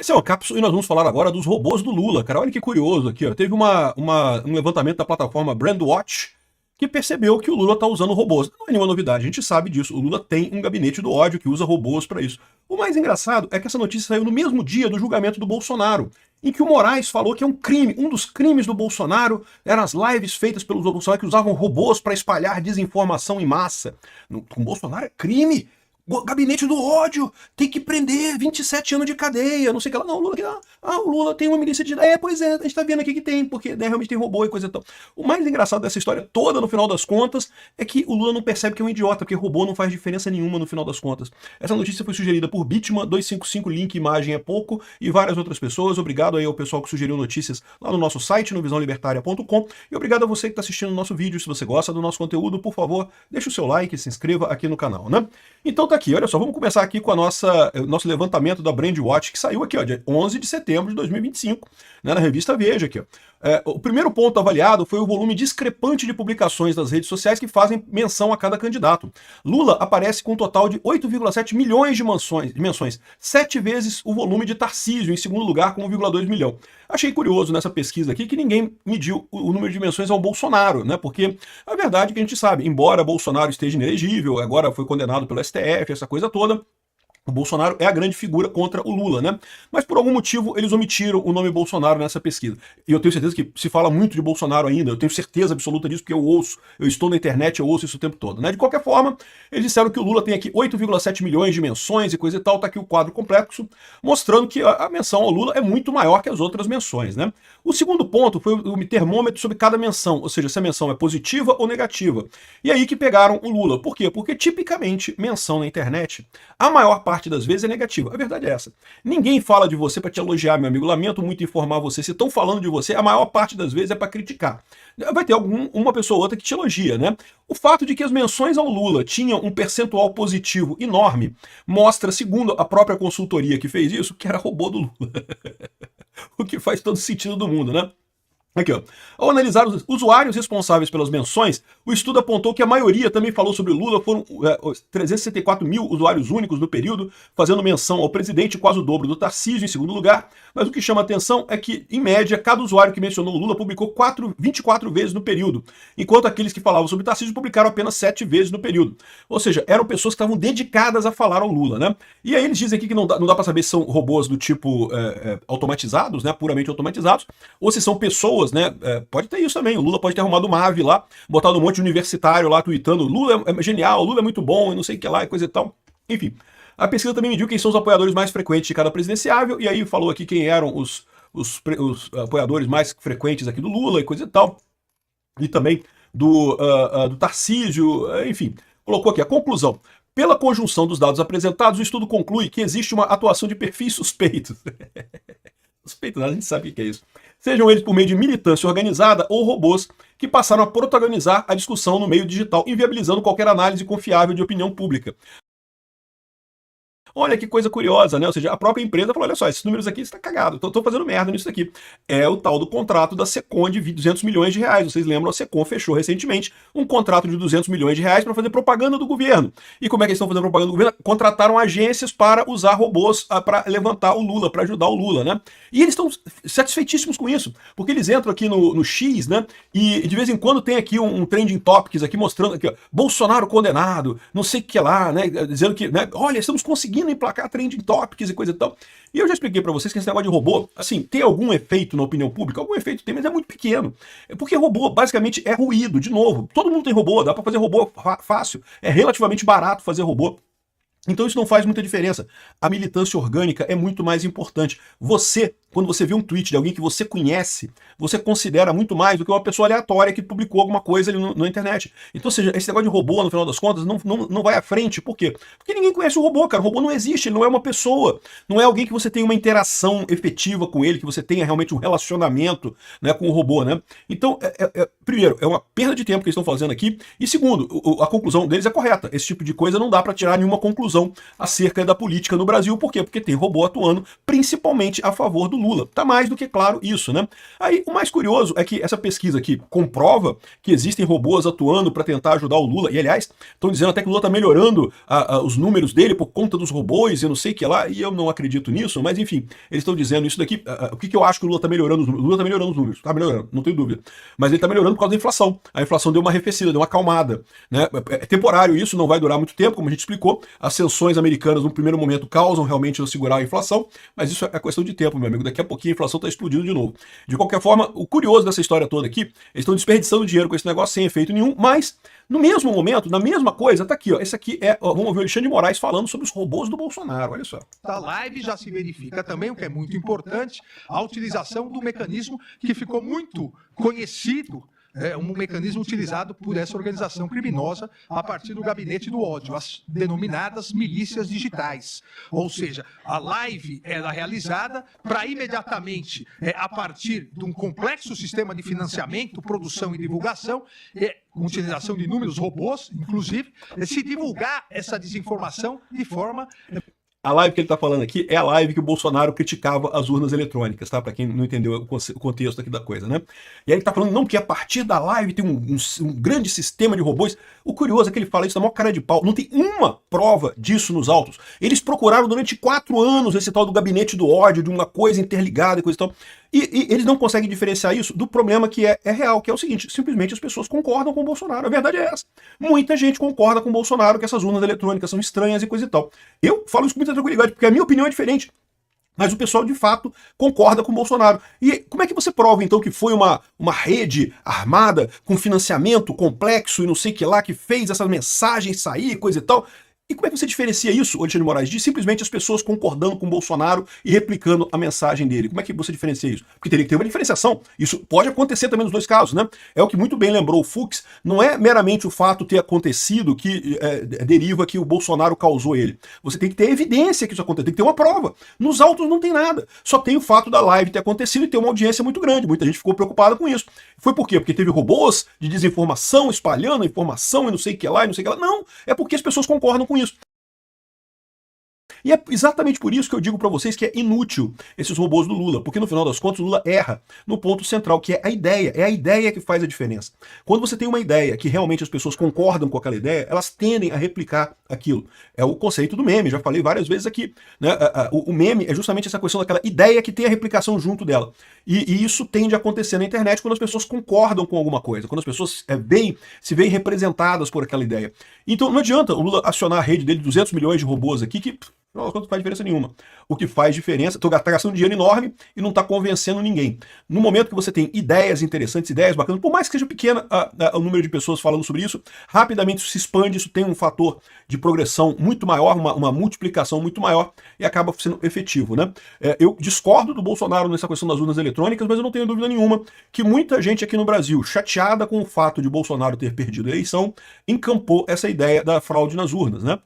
Esse é o Cápsula e nós vamos falar agora dos robôs do Lula, cara. Olha que curioso aqui, ó. Teve um levantamento da plataforma Brandwatch que percebeu que o Lula está usando robôs. Não é nenhuma novidade, a gente sabe disso. O Lula tem um gabinete do ódio que usa robôs para isso. O mais engraçado é que essa notícia saiu no mesmo dia do julgamento do Bolsonaro, em que o Moraes falou que é um crime, um dos crimes do Bolsonaro eram as lives feitas pelos Bolsonaro que usavam robôs para espalhar desinformação em massa. Com o Bolsonaro é crime. Gabinete do ódio, tem que prender 27 anos de cadeia, não sei o que lá. Não, o Lula, o Lula tem uma milícia de... pois é, a gente tá vendo aqui que tem, porque né, realmente tem robô e coisa e tal. O mais engraçado dessa história toda, no final das contas, é que o Lula não percebe que é um idiota, porque robô não faz diferença nenhuma no final das contas. Essa notícia foi sugerida por Bitman, 255, link imagem é pouco, e várias outras pessoas. Obrigado aí ao pessoal que sugeriu notícias lá no nosso site, no visãolibertaria.com, e obrigado a você que está assistindo o nosso vídeo. Se você gosta do nosso conteúdo, por favor, deixe o seu like e se inscreva aqui no canal, né? Então tá aqui, olha só, vamos começar aqui com o nosso levantamento da Brandwatch, que saiu aqui, ó, dia 11 de setembro de 2025, né, na revista Veja aqui, ó. O primeiro ponto avaliado foi o volume discrepante de publicações das redes sociais que fazem menção a cada candidato. Lula aparece com um total de 8,7 milhões de menções, 7 vezes o volume de Tarcísio, em segundo lugar, com 1,2 milhão. Achei curioso nessa pesquisa aqui que ninguém mediu o número de menções ao Bolsonaro, né? Porque a verdade é que a gente sabe, embora Bolsonaro esteja inelegível, agora foi condenado pelo STF, essa coisa toda, o Bolsonaro é a grande figura contra o Lula, né? Mas por algum motivo eles omitiram o nome Bolsonaro nessa pesquisa. E eu tenho certeza que se fala muito de Bolsonaro ainda, eu tenho certeza absoluta disso, porque eu ouço, eu estou na internet, eu ouço isso o tempo todo, né? De qualquer forma, eles disseram que o Lula tem aqui 8,7 milhões de menções e coisa e tal, tá aqui o quadro complexo, mostrando que a menção ao Lula é muito maior que as outras menções, né? O segundo ponto foi o termômetro sobre cada menção, ou seja, se a menção é positiva ou negativa. E aí que pegaram o Lula. Por quê? Porque tipicamente menção na internet, a maior parte das vezes é negativa. A verdade é essa. Ninguém fala de você para te elogiar, meu amigo. Lamento muito informar você. Se estão falando de você, a maior parte das vezes é para criticar. Vai ter uma pessoa ou outra que te elogia, né? O fato de que as menções ao Lula tinham um percentual positivo enorme mostra, segundo a própria consultoria que fez isso, que era robô do Lula. O que faz todo sentido do mundo, né? Aqui, ó. Ao analisar os usuários responsáveis pelas menções, o estudo apontou que a maioria também falou sobre Lula, foram 364 mil usuários únicos no período, fazendo menção ao presidente, quase o dobro do Tarcísio, em segundo lugar. Mas o que chama atenção é que, em média, cada usuário que mencionou o Lula publicou 24 vezes no período, enquanto aqueles que falavam sobre Tarcísio publicaram apenas 7 vezes no período. Ou seja, eram pessoas que estavam dedicadas a falar ao Lula, né? E aí eles dizem aqui que não dá para saber se são robôs do tipo automatizados, né, puramente automatizados, ou se são pessoas, né? Pode ter isso também. O Lula pode ter arrumado uma ave lá, botado um monte de universitário lá tweetando: Lula é genial, Lula é muito bom, e não sei o que lá, e coisa e tal. Enfim. A pesquisa também mediu quem são os apoiadores mais frequentes de cada presidenciável, e aí falou aqui quem eram os apoiadores mais frequentes aqui do Lula e coisa e tal. E também do Tarcísio, enfim. Colocou aqui a conclusão. Pela conjunção dos dados apresentados, o estudo conclui que existe uma atuação de perfis suspeitos. Suspeitos, a gente sabe o que é isso. Sejam eles por meio de militância organizada ou robôs que passaram a protagonizar a discussão no meio digital, inviabilizando qualquer análise confiável de opinião pública. Olha que coisa curiosa, né? Ou seja, a própria empresa falou: olha só, esses números aqui está cagado, tô fazendo merda nisso aqui. É o tal do contrato da Secom de 200 milhões de reais. Vocês lembram, a Secom fechou recentemente um contrato de 200 milhões de reais para fazer propaganda do governo. E como é que eles estão fazendo propaganda do governo? Contrataram agências para usar robôs para levantar o Lula, para ajudar o Lula, né? E eles estão satisfeitíssimos com isso, porque eles entram aqui no X, né? E de vez em quando tem aqui um trending topics aqui mostrando aqui, ó, Bolsonaro condenado, não sei o que lá, né? Dizendo que, né, olha, estamos conseguindo emplacar trending topics e coisa e tal. E eu já expliquei pra vocês que esse negócio de robô, assim, tem algum efeito na opinião pública? Algum efeito tem, mas é muito pequeno. Porque robô, basicamente, é ruído, de novo. Todo mundo tem robô, dá pra fazer robô fácil. É relativamente barato fazer robô. Então isso não faz muita diferença. A militância orgânica é muito mais importante. Você, quando você vê um tweet de alguém que você conhece, você considera muito mais do que uma pessoa aleatória que publicou alguma coisa ali na internet. Então, ou seja, esse negócio de robô, no final das contas, não vai à frente. Por quê? Porque ninguém conhece o robô, cara. O robô não existe, ele não é uma pessoa. Não é alguém que você tenha uma interação efetiva com ele, que você tenha realmente um relacionamento, né, com o robô, né? Então, primeiro, é uma perda de tempo que eles estão fazendo aqui. E segundo, a conclusão deles é correta. Esse tipo de coisa não dá para tirar nenhuma conclusão acerca da política no Brasil. Por quê? Porque tem robô atuando principalmente a favor do Lula. Tá mais do que claro isso, né? Aí, o mais curioso é que essa pesquisa aqui comprova que existem robôs atuando para tentar ajudar o Lula, e aliás, estão dizendo até que o Lula tá melhorando os números dele por conta dos robôs, eu não sei o que lá, e eu não acredito nisso, mas enfim, eles estão dizendo isso daqui. O que eu acho que o Lula tá melhorando os números? O Lula tá melhorando os números, tá melhorando, não tenho dúvida. Mas ele tá melhorando por causa da inflação. A inflação deu uma arrefecida, deu uma acalmada, né? É temporário isso, não vai durar muito tempo, como a gente explicou. As sanções americanas no primeiro momento causam realmente segurar a inflação, mas isso é questão de tempo, meu amigo. Daqui a pouquinho a inflação tá explodindo de novo. De qualquer forma, o curioso dessa história toda aqui, eles estão desperdiçando dinheiro com esse negócio sem efeito nenhum, mas no mesmo momento, na mesma coisa, tá aqui, ó. Esse aqui é, vamos ouvir o Alexandre de Moraes falando sobre os robôs do Bolsonaro, olha só. Da live já se verifica também, o que é muito importante, a utilização do mecanismo que ficou muito conhecido, um mecanismo utilizado por essa organização criminosa a partir do gabinete do ódio, as denominadas milícias digitais. Ou seja, a live era realizada para imediatamente, a partir de um complexo sistema de financiamento, produção e divulgação, com utilização de inúmeros robôs, inclusive, se divulgar essa desinformação de forma... A live que ele tá falando aqui é a live que o Bolsonaro criticava as urnas eletrônicas, tá? Pra quem não entendeu o contexto aqui da coisa, né? E aí ele tá falando, não, que a partir da live tem um grande sistema de robôs. O curioso é que ele fala isso da maior cara de pau. Não tem uma prova disso nos autos. Eles procuraram durante 4 anos esse tal do gabinete do ódio, de uma coisa interligada e coisa e tal. E eles não conseguem diferenciar isso do problema que é real, que é o seguinte, simplesmente as pessoas concordam com o Bolsonaro. A verdade é essa. Muita gente concorda com o Bolsonaro que essas urnas eletrônicas são estranhas e coisa e tal. Eu falo isso com muita tranquilidade, porque a minha opinião é diferente. Mas o pessoal, de fato, concorda com o Bolsonaro. E como é que você prova, então, que foi uma rede armada com financiamento complexo e não sei o que lá, que fez essas mensagens sair, coisa e tal? E como é que você diferencia isso, Alexandre de Moraes, de simplesmente as pessoas concordando com o Bolsonaro e replicando a mensagem dele? Como é que você diferencia isso? Porque teria que ter uma diferenciação. Isso pode acontecer também nos dois casos, né? É o que muito bem lembrou o Fux. Não é meramente o fato ter acontecido que deriva que o Bolsonaro causou ele. Você tem que ter evidência que isso aconteceu, tem que ter uma prova. Nos autos não tem nada. Só tem o fato da live ter acontecido e ter uma audiência muito grande. Muita gente ficou preocupada com isso. Foi por quê? Porque teve robôs de desinformação espalhando a informação e não sei o que lá e não sei o que lá. Não, é porque as pessoas concordam com isso. E é exatamente por isso que eu digo para vocês que é inútil esses robôs do Lula, porque no final das contas o Lula erra no ponto central, que é a ideia que faz a diferença. Quando você tem uma ideia que realmente as pessoas concordam com aquela ideia, elas tendem a replicar aquilo. É o conceito do meme, já falei várias vezes aqui, né? O meme é justamente essa questão daquela ideia que tem a replicação junto dela. E isso tende a acontecer na internet quando as pessoas concordam com alguma coisa, quando as pessoas se veem representadas por aquela ideia. Então não adianta o Lula acionar a rede dele de 200 milhões de robôs aqui, que não faz diferença nenhuma. O que faz diferença, tu tá gastando dinheiro enorme e não tá convencendo ninguém. No momento que você tem ideias interessantes, ideias bacanas, por mais que seja pequena o número de pessoas falando sobre isso, rapidamente isso se expande, isso tem um fator de progressão muito maior, uma multiplicação muito maior e acaba sendo efetivo, né? Eu discordo do Bolsonaro nessa questão das urnas eletrônicas, mas eu não tenho dúvida nenhuma que muita gente aqui no Brasil, chateada com o fato de Bolsonaro ter perdido a eleição, encampou essa ideia da fraude nas urnas, né?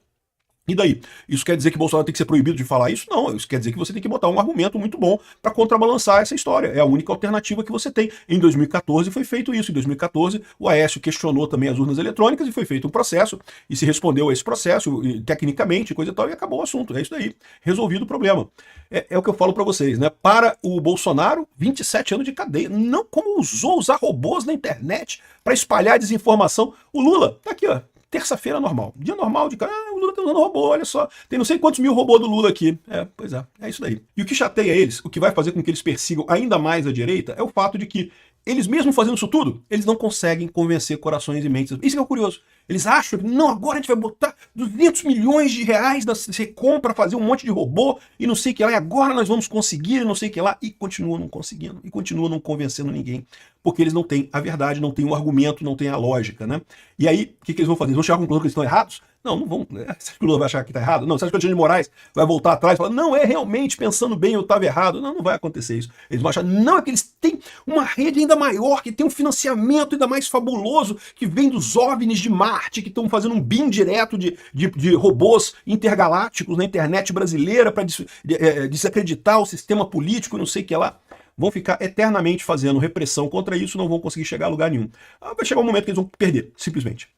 E daí? Isso quer dizer que Bolsonaro tem que ser proibido de falar isso? Não, isso quer dizer que você tem que botar um argumento muito bom para contrabalançar essa história. É a única alternativa que você tem. Em 2014 foi feito isso. Em 2014 o Aécio questionou também as urnas eletrônicas e foi feito um processo e se respondeu a esse processo tecnicamente, coisa e tal, e acabou o assunto. É isso daí. Resolvido o problema. É o que eu falo para vocês, né? Para o Bolsonaro, 27 anos de cadeia. Não como usar robôs na internet para espalhar desinformação. O Lula, tá aqui, ó. Terça-feira normal. Dia normal de cara, o Lula tá usando robô, olha só. Tem não sei quantos mil robôs do Lula aqui. Pois é isso daí. E o que chateia eles, o que vai fazer com que eles persigam ainda mais a direita, é o fato de que eles mesmo fazendo isso tudo, eles não conseguem convencer corações e mentes. Isso que é o curioso. Eles acham que, não, agora a gente vai botar 200 milhões de reais na Secom para fazer um monte de robô e não sei o que lá, e agora nós vamos conseguir, não sei o que lá, e continuam não conseguindo, e continuam não convencendo ninguém, porque eles não têm a verdade, não têm o argumento, não têm a lógica, né? E aí, o que eles vão fazer? Eles vão chegar à conclusão que eles estão errados? Não, não vão. Você acha que o Lula vai achar que está errado? Não. Você acha que o Alexandre de Moraes vai voltar atrás e falar, não, realmente, pensando bem, eu estava errado? Não, não vai acontecer isso. Eles vão achar, não, é que eles têm uma rede ainda maior, que tem um financiamento ainda mais fabuloso, que vem dos OVNIs de Marte, que estão fazendo um BIM direto de robôs intergalácticos na internet brasileira para desacreditar o sistema político, não sei o que lá. Vão ficar eternamente fazendo repressão contra isso, não vão conseguir chegar a lugar nenhum. Vai chegar um momento que eles vão perder, simplesmente.